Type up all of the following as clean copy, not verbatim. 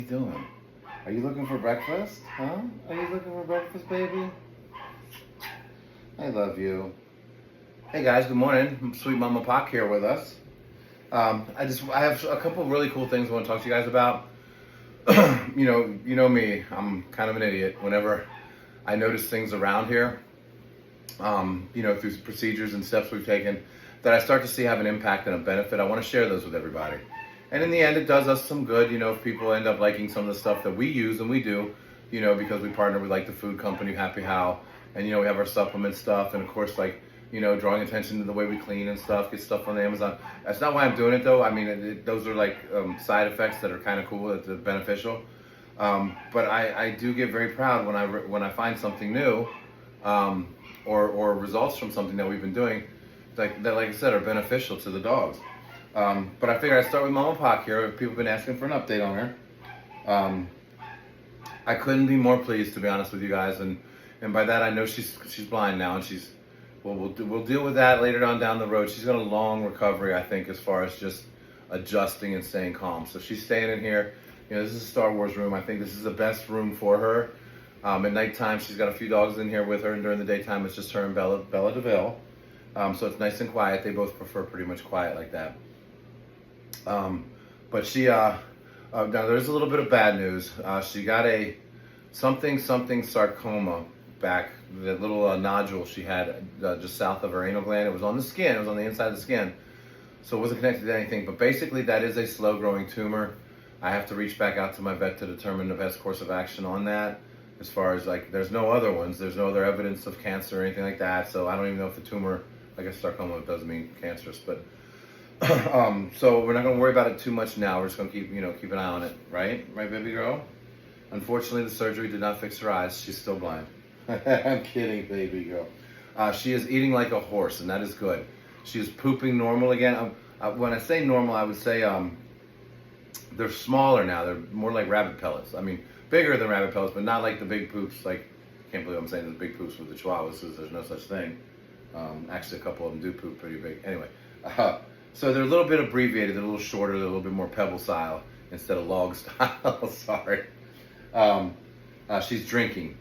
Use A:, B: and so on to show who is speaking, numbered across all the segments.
A: What are you doing? Are you looking for breakfast? Huh? Are you looking for breakfast, baby? I love you. Hey guys, good morning. Sweet Mama Pock here with us. I have a couple of really cool things I want to talk to you guys about. You know me. I'm kind of an idiot. Whenever I notice things around here, through procedures and steps we've taken, that I start to see have an impact and a benefit, I want to share those with everybody. And in the end, it does us some good, if people end up liking some of the stuff that we use, and we do, because we partner with like the food company, Happy How, and we have our supplement stuff, and of course, drawing attention to the way we clean and stuff, get stuff on Amazon. That's not why I'm doing it though. I mean, those are like side effects that are kind of cool, that are beneficial. But I do get very proud when I find something new, or results from something that we've been doing, like I said, are beneficial to the dogs. But I figured I'd start with Mama Pock here. People have been asking for an update on her. I couldn't be more pleased, to be honest with you guys, and by that I know she's blind now, and we'll deal with that later on down the road. She's got a long recovery, I think, as far as just adjusting and staying calm. So she's staying in here. This is a Star Wars room. I think this is the best room for her. At nighttime, she's got a few dogs in here with her, and during the daytime, it's just her and Bella DeVille. So it's nice and quiet. They both prefer pretty much quiet like that. But she, now there's a little bit of bad news. She got a something sarcoma back, that little nodule she had just south of her anal gland. It was on the skin, it was on the inside of the skin. So it wasn't connected to anything, but basically that is a slow growing tumor. I have to reach back out to my vet to determine the best course of action on that. As far as there's no other ones, there's no other evidence of cancer or anything like that. So I don't even know if the tumor, I guess sarcoma doesn't mean cancerous, but so we're not going to worry about it too much now. We're just going to keep an eye on it, right? Right, baby girl? Unfortunately, the surgery did not fix her eyes. She's still blind. I'm kidding, baby girl. She is eating like a horse, and that is good. She is pooping normal again. When I say normal, I would say they're smaller now. They're more like rabbit pellets. I mean, bigger than rabbit pellets, but not like the big poops. I can't believe I'm saying the big poops with the Chihuahuas, because there's no such thing. Actually, a couple of them do poop pretty big. Anyway. So they're a little bit abbreviated, they're a little shorter, they're a little bit more pebble style instead of log style. Sorry. She's drinking.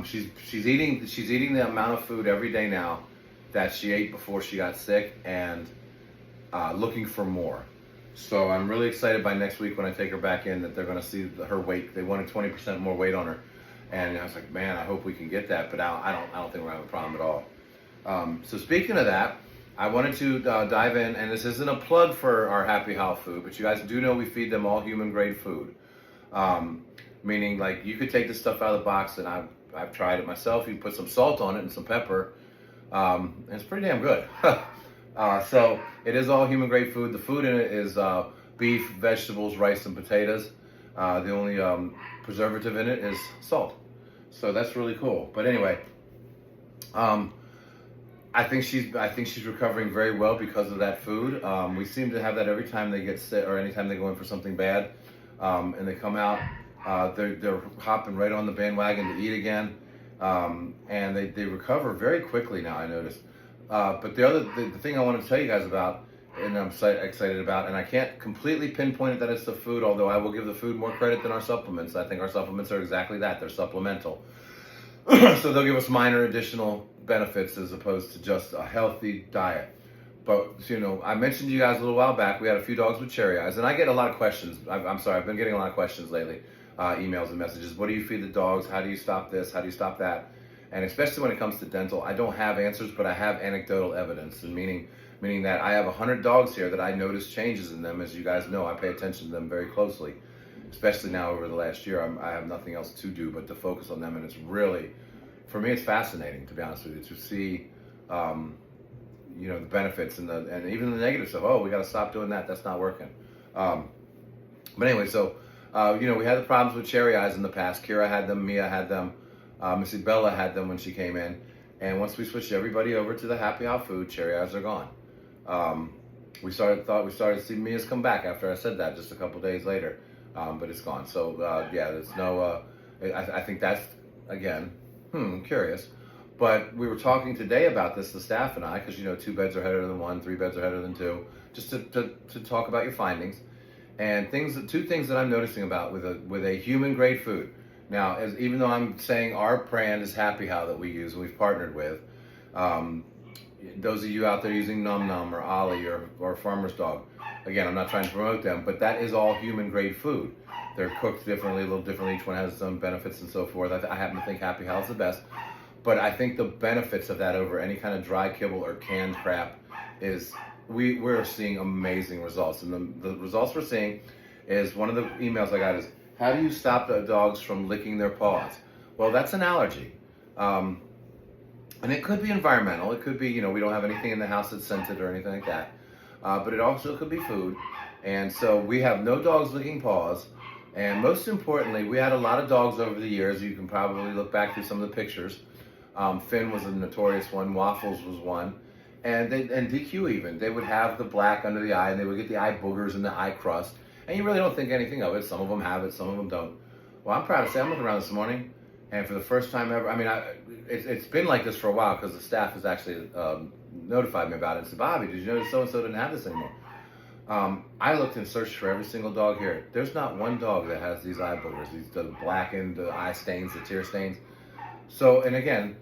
A: She's eating the amount of food every day now that she ate before she got sick, and looking for more. So I'm really excited by next week when I take her back in that they're going to see her weight. They wanted 20% more weight on her, and I was like, man, I hope we can get that. But I don't think we're gonna have a problem at all. So speaking of that, I wanted to dive in, and this isn't a plug for our Happy How food, but you guys do know we feed them all human grade food. Meaning, like, you could take this stuff out of the box, and I've tried it myself. You put some salt on it and some pepper, and it's pretty damn good. So it is all human grade food. The food in it is beef, vegetables, rice, and potatoes. The only preservative in it is salt. So that's really cool. But anyway, I think she's recovering very well because of that food. We seem to have that every time they get sick, or anytime they go in for something bad, and they come out, they're hopping right on the bandwagon to eat again, and they recover very quickly now, I noticed. But the thing I want to tell you guys about, and I'm excited about, and I can't completely pinpoint it that it's the food, although I will give the food more credit than our supplements. I think our supplements are exactly that. They're supplemental. So they'll give us minor additional benefits as opposed to just a healthy diet. But, I mentioned to you guys a little while back, we had a few dogs with cherry eyes, and I get a lot of questions. I'm sorry, I've been getting a lot of questions lately, emails and messages. What do you feed the dogs? How do you stop this? How do you stop that? And especially when it comes to dental, I don't have answers, but I have anecdotal evidence, and meaning that I have 100 dogs here that I notice changes in them. As you guys know, I pay attention to them very closely, especially now over the last year. I have nothing else to do but to focus on them, and it's really, for me, it's fascinating, to be honest with you, to see, the benefits and even the negative stuff. Oh, we got to stop doing that. That's not working. But anyway, so we had the problems with cherry eyes in the past. Kira had them, Mia had them, Missy Bella had them when she came in, and once we switched everybody over to the Happy How food, cherry eyes are gone. We started to see Mia's come back after I said that just a couple days later, but it's gone. So there's no. I think that's, again, curious. But we were talking today about this, the staff and I, because 2 beds are better than 1, 3 beds are better than 2, just to talk about your findings. And two things that I'm noticing about with a human grade food. Now, even though I'm saying our brand is Happy How that we use and we've partnered with, um, those of you out there using Num Num or Ollie or Farmer's Dog, again, I'm not trying to promote them, but that is all human grade food. They're cooked differently, a little differently. Each one has its own benefits and so forth. I happen to think Happy How is the best, but I think the benefits of that over any kind of dry kibble or canned crap is we're seeing amazing results. And the results we're seeing is, one of the emails I got is, how do you stop the dogs from licking their paws? Well, that's an allergy. And it could be environmental. It could be, we don't have anything in the house that's scented or anything like that. But it also could be food. And so we have no dogs licking paws. And most importantly, we had a lot of dogs over the years. You can probably look back through some of the pictures. Finn was a notorious one. Waffles was one. And DQ even. They would have the black under the eye, and they would get the eye boogers and the eye crust. And you really don't think anything of it. Some of them have it, some of them don't. Well, I'm proud to say I'm looking around this morning, and for the first time ever, it's been like this for a while because the staff has actually notified me about it and said, Bobby, did you notice so-and-so didn't have this anymore? I looked and searched for every single dog here. There's not one dog that has these eye boogers, the blackened, the eye stains, the tear stains. So, and again,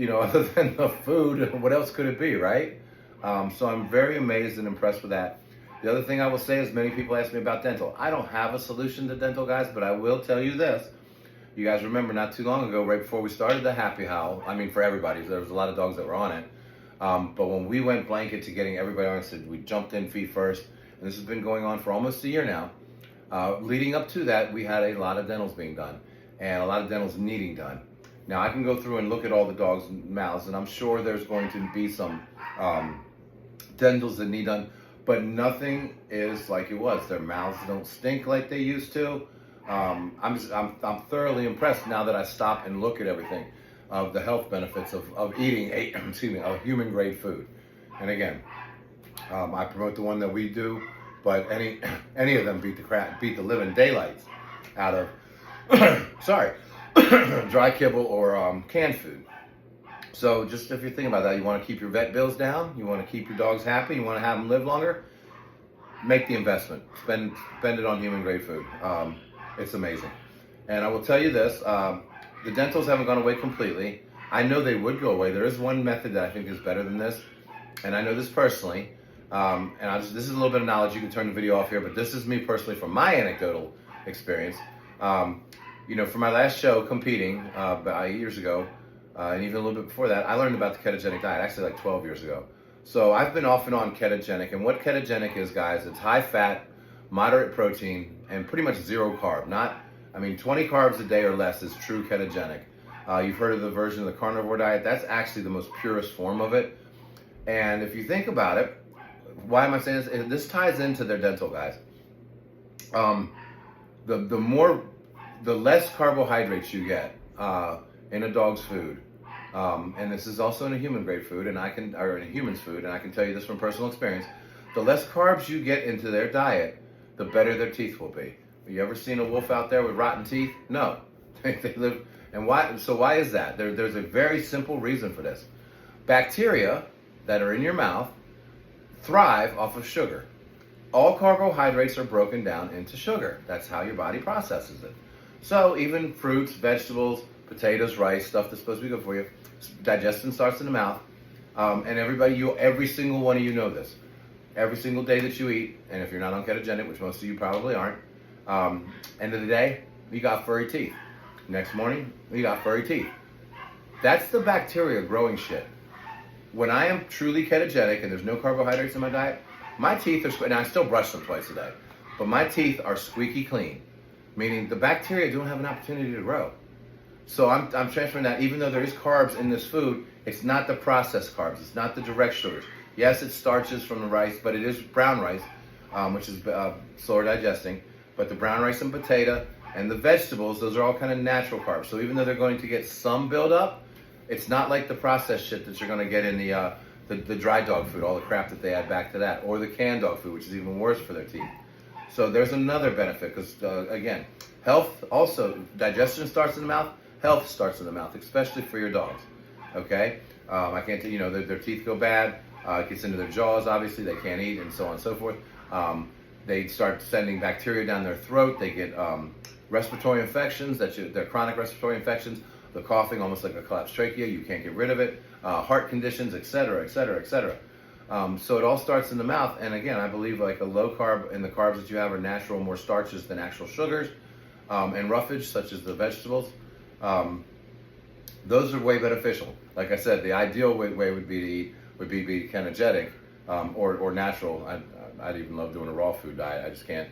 A: other than the food, what else could it be, right? So I'm very amazed and impressed with that. The other thing I will say is, many people ask me about dental. I don't have a solution to dental, guys, but I will tell you this. You guys remember not too long ago, right before we started the Happy How, for everybody, there was a lot of dogs that were on it. But when we went blanket to getting everybody on it, we jumped in feet first, and this has been going on for almost a year now. Leading up to that, we had a lot of dentals being done, and a lot of dentals needing done. Now, I can go through and look at all the dogs' mouths, and I'm sure there's going to be some dentals that need done, but nothing is like it was. Their mouths don't stink like they used to. I'm thoroughly impressed now that I stop and look at everything of the health benefits of eating a human grade food. And again, I promote the one that we do, but any of them beat the living daylights out of dry kibble or canned food. So just if you're thinking about that, you want to keep your vet bills down, you want to keep your dogs happy, you want to have them live longer, make the investment. Spend it on human grade food. It's amazing. And I will tell you this, the dentals haven't gone away completely. I know they would go away. There is one method that I think is better than this, and I know this personally. This is a little bit of knowledge. You can turn the video off here, but this is me personally from my anecdotal experience. For my last show competing about years ago, and even a little bit before that, I learned about the ketogenic diet, actually like 12 years ago. So I've been off and on ketogenic, and what ketogenic is, guys, it's high fat, moderate protein, and pretty much zero carb. 20 carbs a day or less is true ketogenic. You've heard of the version of the carnivore diet. That's actually the most purest form of it. And if you think about it, why am I saying this? This ties into their dental, guys. The less carbohydrates you get in a dog's food, and this is also in a human grade food, in a human's food, and I can tell you this from personal experience, the less carbs you get into their diet, the better their teeth will be. Have you ever seen a wolf out there with rotten teeth? No. They live, and why? So why is that? There's a very simple reason for this. Bacteria that are in your mouth thrive off of sugar. All carbohydrates are broken down into sugar. That's how your body processes it. So even fruits, vegetables, potatoes, rice, stuff that's supposed to be good for you, digestion starts in the mouth. And every single one of you know this. Every single day that you eat, and if you're not on ketogenic, which most of you probably aren't, end of the day, you got furry teeth. Next morning, you got furry teeth. That's the bacteria growing shit. When I am truly ketogenic and there's no carbohydrates in my diet, my teeth are, and I still brush them twice a day, but my teeth are squeaky clean, meaning the bacteria don't have an opportunity to grow. So I'm transferring that. Even though there is carbs in this food, it's not the processed carbs. It's not the direct sugars. Yes, it's starches from the rice, but it is brown rice, which is slower digesting. But the brown rice and potato and the vegetables, those are all kind of natural carbs. So even though they're going to get some buildup, it's not like the processed shit that you're going to get in the dry dog food, all the crap that they add back to that, or the canned dog food, which is even worse for their teeth. So there's another benefit, because again, health also, digestion starts in the mouth, health starts in the mouth, especially for your dogs. Okay, I can't tell their teeth go bad, it gets into their jaws, obviously they can't eat, and so on and so forth. they start sending bacteria down their throat. They get respiratory infections. They're chronic respiratory infections. The coughing, almost like a collapsed trachea. You can't get rid of it. Heart conditions, etc., etc., etc. So it all starts in the mouth. And again, I believe like a low carb, and the carbs that you have are natural, more starches than actual sugars, and roughage, such as the vegetables. Those are way beneficial. Like I said, the ideal way would be to eat would be ketogenic, or natural. I'd even love doing a raw food diet. I just can't.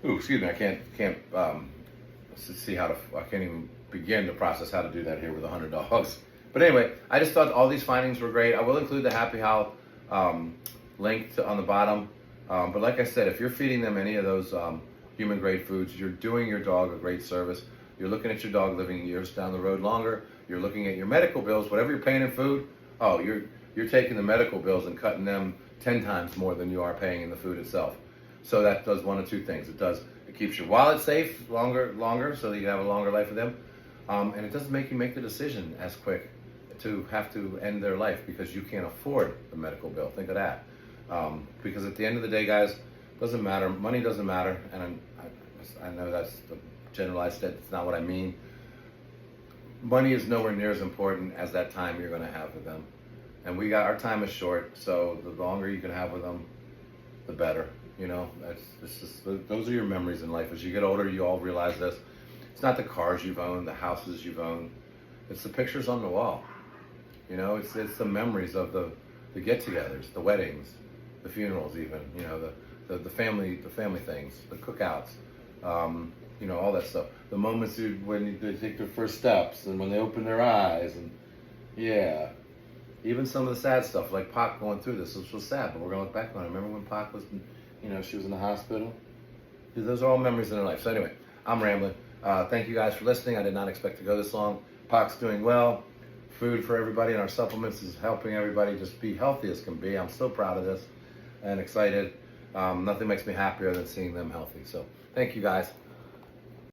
A: Ooh, excuse me. I can't see how to. I can't even begin to process how to do that here with 100 dogs. But anyway, I just thought all these findings were great. I will include the Happy How link on the bottom. But like I said, if you're feeding them any of those human grade foods, you're doing your dog a great service. You're looking at your dog living years down the road longer. You're looking at your medical bills, whatever you're paying in food. Oh, you're taking the medical bills and cutting them 10 times more than you are paying in the food itself. So that does one of two things. It keeps your wallet safe longer, so that you have a longer life with them. And it doesn't make you make the decision as quick to have to end their life because you can't afford the medical bill. Think of that. Because at the end of the day, guys, it doesn't matter. Money doesn't matter. And I know that's the generalized state. It's not what I mean. Money is nowhere near as important as that time you're going to have with them. And our time is short, so the longer you can have with them, the better. You know, those are your memories in life. As you get older, you all realize this. It's not the cars you've owned, the houses you've owned. It's the pictures on the wall. You know, it's the memories of the get-togethers, the weddings, the funerals, even. You know, the family things, the cookouts. You know, all that stuff. The moments when they take their first steps and when they open their eyes, and yeah, even some of the sad stuff like Pac going through this, which was sad, but we're gonna look back on it. Remember when Pac was, she was in the hospital? Those are all memories in their life. So anyway, I'm rambling. Thank you guys for listening. I did not expect to go this long. Pac's doing well. Food for everybody and our supplements is helping everybody just be healthy as can be. I'm so proud of this and excited. Nothing makes me happier than seeing them healthy. So thank you guys.